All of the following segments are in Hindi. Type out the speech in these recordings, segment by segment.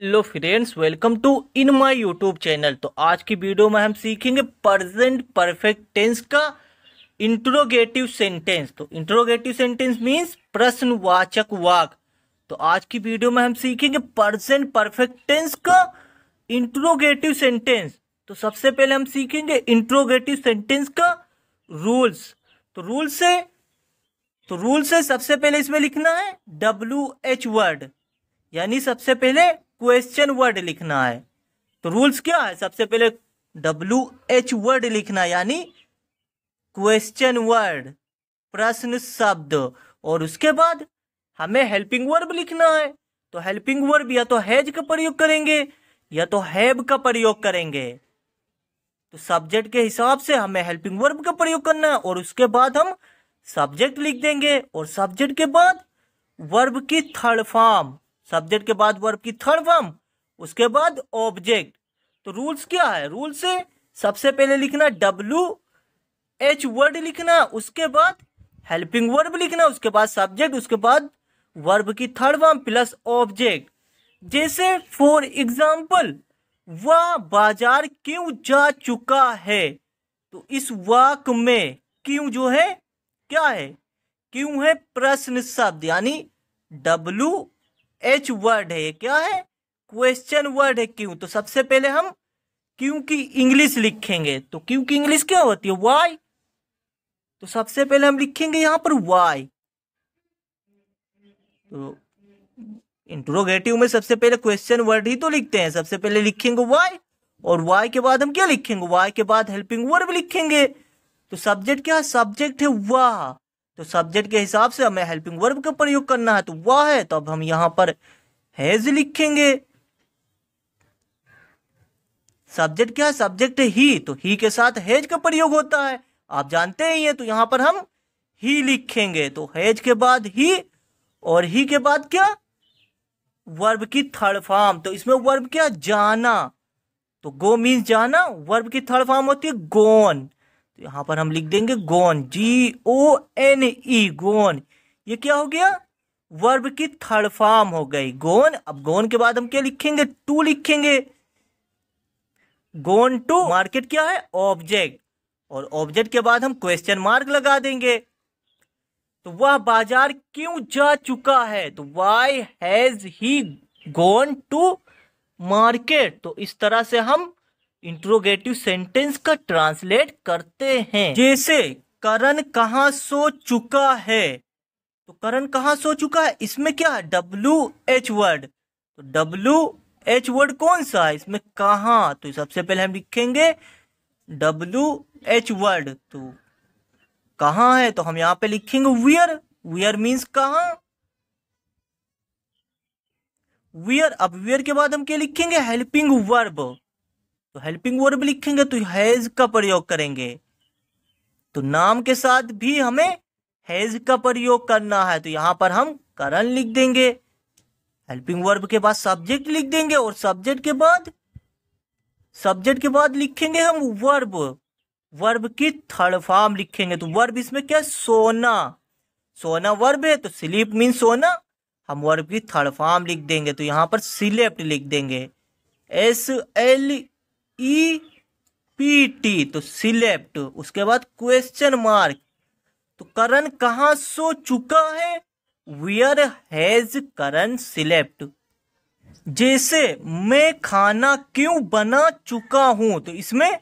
Hello friends, welcome to in my YouTube channel. तो आज की वीडियो में हम सीखेंगे प्रेजेंट परफेक्ट टेंस का इंट्रोगेटिव सेंटेंस। तो इंट्रोगेटिव सेंटेंस मींस प्रश्नवाचक वाक्य। तो आज की वीडियो में हम सीखेंगे प्रेजेंट परफेक्ट टेंस का इंट्रोगेटिव सेंटेंस। तो सबसे पहले हम सीखेंगे इंट्रोगेटिव सेंटेंस का रूल्स। तो रूल से सबसे पहले इसमें लिखना है WH वर्ड, यानी सबसे पहले क्वेश्चन वर्ड लिखना है। तो रूल्स क्या है? सबसे पहले WH वर्ड लिखना है, यानी क्वेश्चन वर्ड, प्रश्न शब्द। और उसके बाद हमें हेल्पिंग वर्ब लिखना है। तो हेल्पिंग वर्ब या तो हैज का प्रयोग करेंगे या तो हैव का प्रयोग करेंगे। तो सब्जेक्ट के हिसाब से हमें हेल्पिंग वर्ब का प्रयोग करना है। और उसके बाद हम सब्जेक्ट लिख देंगे और सब्जेक्ट के बाद वर्ब की थर्ड फॉर्म, सब्जेक्ट के बाद वर्ब की थर्ड फॉर्म, उसके बाद ऑब्जेक्ट। तो रूल्स क्या है? रूल से सबसे पहले लिखना WH वर्ड लिखना, उसके बाद हेल्पिंग वर्ब लिखना, उसके बाद सब्जेक्ट, उसके बाद वर्ब की थर्ड फॉर्म प्लस ऑब्जेक्ट। जैसे फॉर एग्जाम्पल, वह बाजार क्यों जा चुका है। तो इस वाक्य में क्यों जो है क्या है? क्यों है प्रश्न शब्द, यानी WH वर्ड है। क्या है? क्वेश्चन वर्ड है क्यों। तो सबसे पहले हम क्यों की इंग्लिश लिखेंगे। तो क्यों की इंग्लिश क्या होती है? वाई। तो सबसे पहले हम लिखेंगे यहां पर वाई। तो इंट्रोगेटिव में सबसे पहले क्वेश्चन वर्ड ही तो लिखते हैं। सबसे पहले लिखेंगे वाई, और वाई के बाद हम क्या लिखेंगे? वाई के बाद हेल्पिंग वर्ब लिखेंगे। तो सब्जेक्ट क्या है? सब्जेक्ट है वाह। तो सब्जेक्ट के हिसाब से हमें हेल्पिंग वर्ब का प्रयोग करना है। तो वाह है, तो अब हम यहां पर हैज लिखेंगे। सब्जेक्ट क्या है? सब्जेक्ट है ही, तो ही के साथ हैज का प्रयोग होता है, आप जानते ही हैं। तो यहां पर हम ही लिखेंगे। तो हैज के बाद ही, और ही के बाद क्या? वर्ब की थर्ड फॉर्म। तो इसमें वर्ब क्या? जाना। तो गो मीन्स जाना, वर्ब की थर्ड फॉर्म होती है गोन। तो यहां पर हम लिख देंगे गोन, GONE, गोन। ये क्या हो गया? वर्ब की थर्ड फॉर्म हो गई गोन। अब गोन के बाद हम क्या लिखेंगे? टू लिखेंगे। गोन टू मार्केट क्या है? ऑब्जेक्ट। और ऑब्जेक्ट के बाद हम क्वेश्चन मार्क लगा देंगे। तो वह बाजार क्यों जा चुका है। तो why has he gone to market. तो इस तरह से हम इंट्रोगेटिव सेंटेंस का ट्रांसलेट करते हैं। जैसे करण कहाँ सो चुका है। तो करण कहाँ सो चुका है, इसमें क्या है? WH word. तो WH वर्ड कौन सा है इसमें? कहाँ। तो सबसे पहले हम लिखेंगे WH वर्ड। तो कहाँ है, तो हम यहां पे लिखेंगे वियर। वियर मीन्स कहाँ, वियर। अब वियर के बाद हम क्या लिखेंगे? Helping verb. तो हेल्पिंग वर्ब लिखेंगे तो हैज का प्रयोग करेंगे। तो नाम के साथ भी हमें हैज का प्रयोग करना है। तो यहां पर हम करण लिख देंगे, हेल्पिंग वर्ब के बाद सब्जेक्ट लिख देंगे, और सब्जेक्ट के बाद लिखेंगे हम वर्ब। वर्ब की थर्ड फॉर्म लिखेंगे। तो वर्ब इसमें क्या? सोना। सोना वर्ब है, तो स्लीप मीन सोना, हम वर्ब की थर्ड फॉर्म लिख देंगे। तो यहां पर सिलेप्ट लिख देंगे, SLEPT। तो सिलेप्ट। उसके बाद क्वेश्चन मार्क। तो करण कहाँ सो चुका है? वेयर हैज करण सिलेप्ट। जैसे मैं खाना क्यों बना चुका हूं। तो इसमें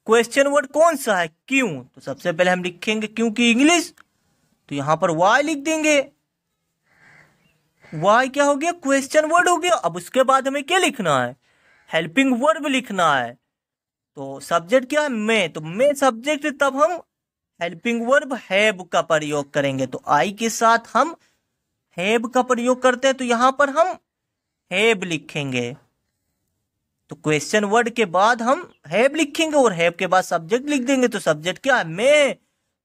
क्वेश्चन वर्ड कौन सा है? क्यों। तो सबसे पहले हम लिखेंगे क्यों की इंग्लिश। तो यहां पर वाई लिख देंगे। वाई क्या हो गया? क्वेश्चन वर्ड हो गया। अब उसके बाद हमें क्या लिखना है? हेल्पिंग वर्ब लिखना है। तो सब्जेक्ट क्या है? मैं। तो मैं सब्जेक्ट, तब हम हेल्पिंग वर्ब हैव का प्रयोग करेंगे। तो आई के साथ हम हैव का प्रयोग करते हैं। तो यहां पर हम हैव लिखेंगे। तो क्वेश्चन वर्ड के बाद हम हैव लिखेंगे, और हैव के बाद सब्जेक्ट लिख देंगे। तो सब्जेक्ट क्या है? मैं।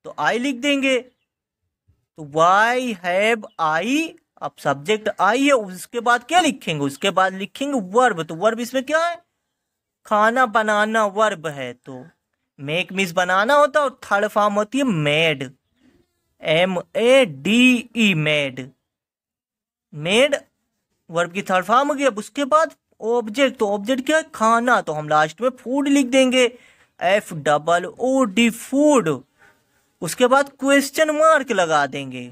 तो आई लिख देंगे। तो वाई हैव आई। अब सब्जेक्ट आई है, उसके बाद क्या लिखेंगे? उसके बाद लिखेंगे वर्ब। तो वर्ब इसमें क्या है? खाना बनाना वर्ब है। तो मेक मीन्स बनाना होता है, और थर्ड फॉर्म होती है made, MADE, made. Made verb की थर्ड फॉर्म हो गई। अब उसके बाद ऑब्जेक्ट, तो ऑब्जेक्ट क्या है, खाना, तो हम लास्ट में फूड लिख देंगे, FOOD फूड। उसके बाद क्वेश्चन मार्क लगा देंगे,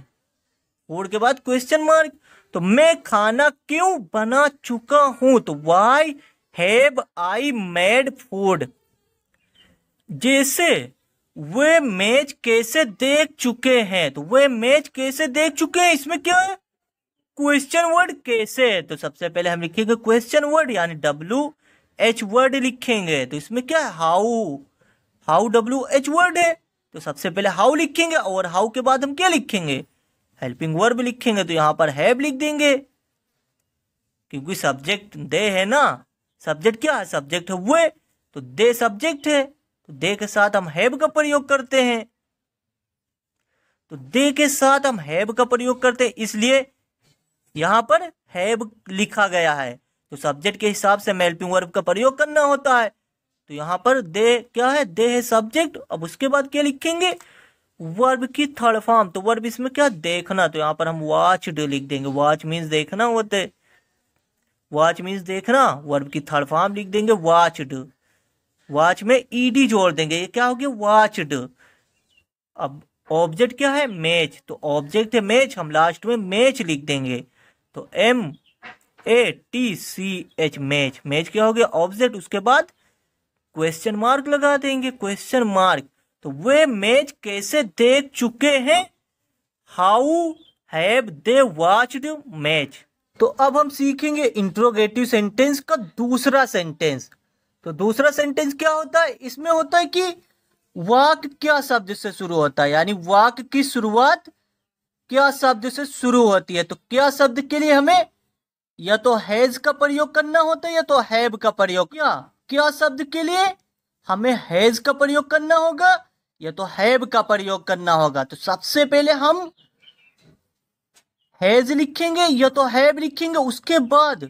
फूड के बाद क्वेश्चन मार्क। तो मैं खाना क्यों बना चुका हूं, तो why have I made food. जैसे वे मैच कैसे देख चुके हैं, तो वे मैच कैसे देख चुके हैं, इसमें क्या है, क्वेश्चन वर्ड कैसे है। तो सबसे पहले हम लिखेंगे क्वेश्चन वर्ड यानी WH वर्ड लिखेंगे। तो इसमें क्या है, हाउ WH वर्ड है, तो सबसे पहले हाउ लिखेंगे और हाउ के बाद हम क्या लिखेंगे, हेल्पिंग वर्ब लिखेंगे। तो यहां पर हैव लिख देंगे क्योंकि सब्जेक्ट दे है ना, सब्जेक्ट क्या है, सब्जेक्ट है वे, तो दे सब्जेक्ट है, तो दे के साथ हम हैव का प्रयोग करते हैं। तो दे के साथ हम हैव का प्रयोग करते हैं, इसलिए यहां पर हैव लिखा गया है। तो सब्जेक्ट के हिसाब से हेल्पिंग वर्ब का प्रयोग करना होता है। तो यहां पर दे क्या है, दे है सब्जेक्ट। अब उसके बाद क्या लिखेंगे, वर्ब की थर्ड फॉर्म, तो वर्ब इसमें क्या, देखना, तो यहां पर हम वॉच्ड लिख देंगे। वॉच मीन्स देखना होते, वॉच मीन्स देखना, वर्ब की थर्ड फॉर्म लिख देंगे वॉच्ड। वॉच में ED जोड़ देंगे, ये क्या हो गया, वॉच्ड। अब ऑब्जेक्ट क्या है, मैच, तो ऑब्जेक्ट है मैच, हम लास्ट में मैच लिख देंगे। तो MATCH मैच, मैच क्या हो गया, ऑब्जेक्ट। उसके बाद क्वेश्चन मार्क लगा देंगे, क्वेश्चन मार्क। तो वे मैच कैसे देख चुके हैं, how have they watched match. तो अब हम सीखेंगे इंट्रोगेटिव सेंटेंस का दूसरा सेंटेंस। तो दूसरा सेंटेंस क्या होता है, इसमें होता है कि वाक्य क्या शब्द से शुरू होता है, यानी वाक्य की शुरुआत क्या शब्द से शुरू होती है। तो क्या शब्द के लिए हमें या तो हैज का प्रयोग करना होता है या तो हैव का प्रयोग। क्या शब्द के लिए हमें हैज का प्रयोग करना होगा या तो हैव का प्रयोग करना होगा। तो सबसे पहले हम हैज लिखेंगे या तो हैव लिखेंगे, उसके बाद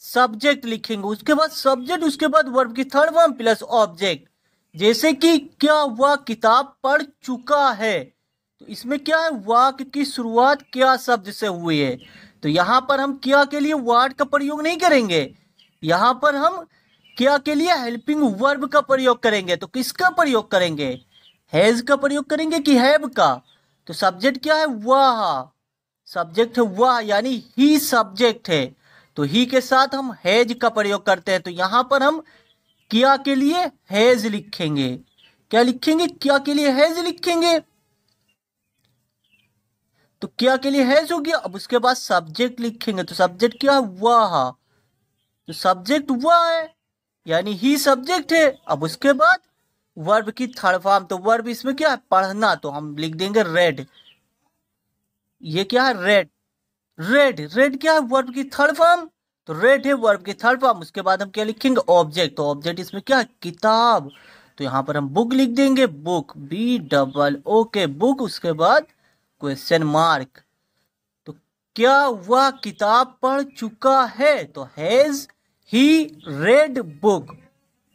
सब्जेक्ट लिखेंगे, उसके बाद सब्जेक्ट, उसके बाद वर्ब की थर्ड फॉर्म प्लस ऑब्जेक्ट। जैसे कि क्या वह किताब पढ़ चुका है, तो इसमें क्या है, वाक्य की शुरुआत क्या शब्द से हुई है। तो यहां पर हम क्या के लिए वाट का प्रयोग नहीं करेंगे, यहां पर हम क्या के लिए हेल्पिंग वर्ब का प्रयोग करेंगे। तो किसका प्रयोग करेंगे, हैज का प्रयोग करेंगे कि हैव का। तो सब्जेक्ट क्या है, वह, सब्जेक्ट है वह, यानी ही सब्जेक्ट है। तो ही के साथ हम हैज का प्रयोग करते हैं। तो यहां पर हम क्या के लिए हैज लिखेंगे, क्या लिखेंगे, क्या के लिए हैज लिखेंगे। तो क्या के लिए हैज हो गया। अब उसके बाद सब्जेक्ट लिखेंगे, तो सब्जेक्ट क्या है, वह, तो सब्जेक्ट वह है यानी ही सब्जेक्ट है। अब उसके बाद वर्ब की थर्ड फॉर्म, तो वर्ब इसमें क्या है, पढ़ना, तो हम लिख देंगे रेड। ये क्या है, रेड, रेड, रेड क्या है, वर्ब की थर्ड फॉर्म, तो रेड है वर्ब की थर्ड फॉर्म। उसके बाद हम क्या लिखेंगे, ऑब्जेक्ट, तो ऑब्जेक्ट इसमें क्या है, किताब, तो यहां पर हम बुक लिख देंगे, बुक, BOOK बुक। उसके बाद क्वेश्चन मार्क। तो क्या वह किताब पढ़ चुका है, तो हैज ही रेड बुक।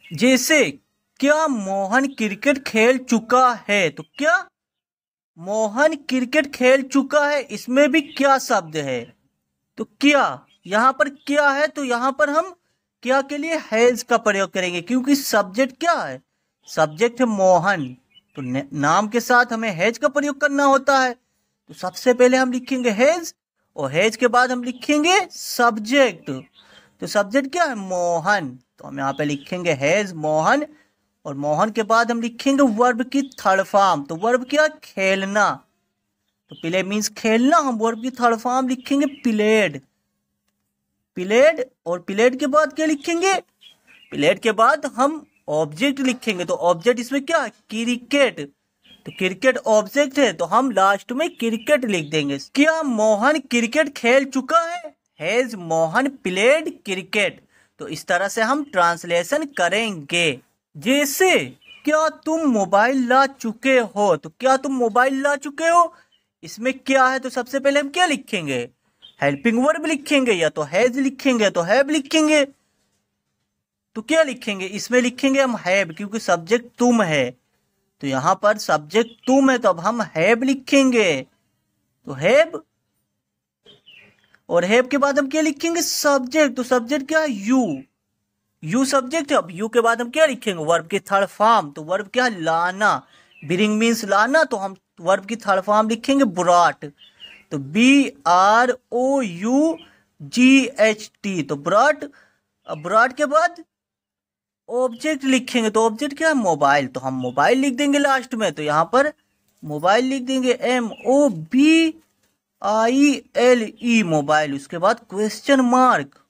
जैसे क्या मोहन क्रिकेट खेल चुका है, तो क्या मोहन क्रिकेट खेल चुका है, इसमें भी क्या शब्द है, तो क्या, यहां पर क्या है, तो यहां पर हम क्या के लिए हैज का प्रयोग करेंगे क्योंकि सब्जेक्ट क्या है, सब्जेक्ट है मोहन, तो नाम के साथ हमें हैज का प्रयोग करना होता है। तो सबसे पहले हम लिखेंगे हैज और हैज के बाद हम लिखेंगे सब्जेक्ट। तो सब्जेक्ट क्या है, मोहन, तो हम यहाँ पे लिखेंगे हैज मोहन और मोहन के बाद हम लिखेंगे वर्ब की थर्ड फॉर्म। तो वर्ब क्या, खेलना, तो प्ले मीन्स खेलना, हम वर्ब की थर्ड फॉर्म लिखेंगे प्लेड, प्लेड। और प्लेड के बाद क्या लिखेंगे, प्लेड के बाद हम ऑब्जेक्ट लिखेंगे। तो ऑब्जेक्ट इसमें क्या, क्रिकेट, तो क्रिकेट ऑब्जेक्ट है, तो हम लास्ट में क्रिकेट लिख देंगे। क्या मोहन क्रिकेट खेल चुका है, हैज मोहन प्लेड क्रिकेट। तो इस तरह से हम ट्रांसलेशन करेंगे। जैसे क्या तुम मोबाइल ला चुके हो, तो क्या तुम मोबाइल ला चुके हो, इसमें क्या है, तो सबसे पहले हम क्या लिखेंगे, हेल्पिंग वर्ब लिखेंगे, या तो हैज लिखेंगे तो हैव लिखेंगे। तो क्या लिखेंगे, इसमें लिखेंगे हम हैव क्योंकि सब्जेक्ट तुम है, तो यहां पर सब्जेक्ट तुम है तो अब हम हैव लिखेंगे, तो हैव। और हैव के बाद हम क्या लिखेंगे, सब्जेक्ट। तो सब्जेक्ट क्या है, यू। यू सब्जेक्ट है। अब यू के बाद हम क्या लिखेंगे, वर्ब की थर्ड फॉर्म। तो वर्ब क्या है, लाना। ब्रिंग मीन्स लाना, तो हम वर्ब की थर्ड फॉर्म लिखेंगे ब्रॉट। तो BROUGHT। तो ब्रॉट। अब ब्रॉट के बाद ऑब्जेक्ट लिखेंगे। तो ऑब्जेक्ट क्या है, मोबाइल। तो हम मोबाइल लिख देंगे लास्ट में। तो यहाँ पर मोबाइल लिख देंगे MOBILE, मोबाइल। उसके बाद क्वेश्चन मार्क।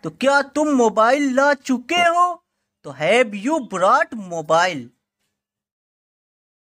तो क्या तुम मोबाइल ला चुके हो, तो हैव यू ब्रॉट मोबाइल।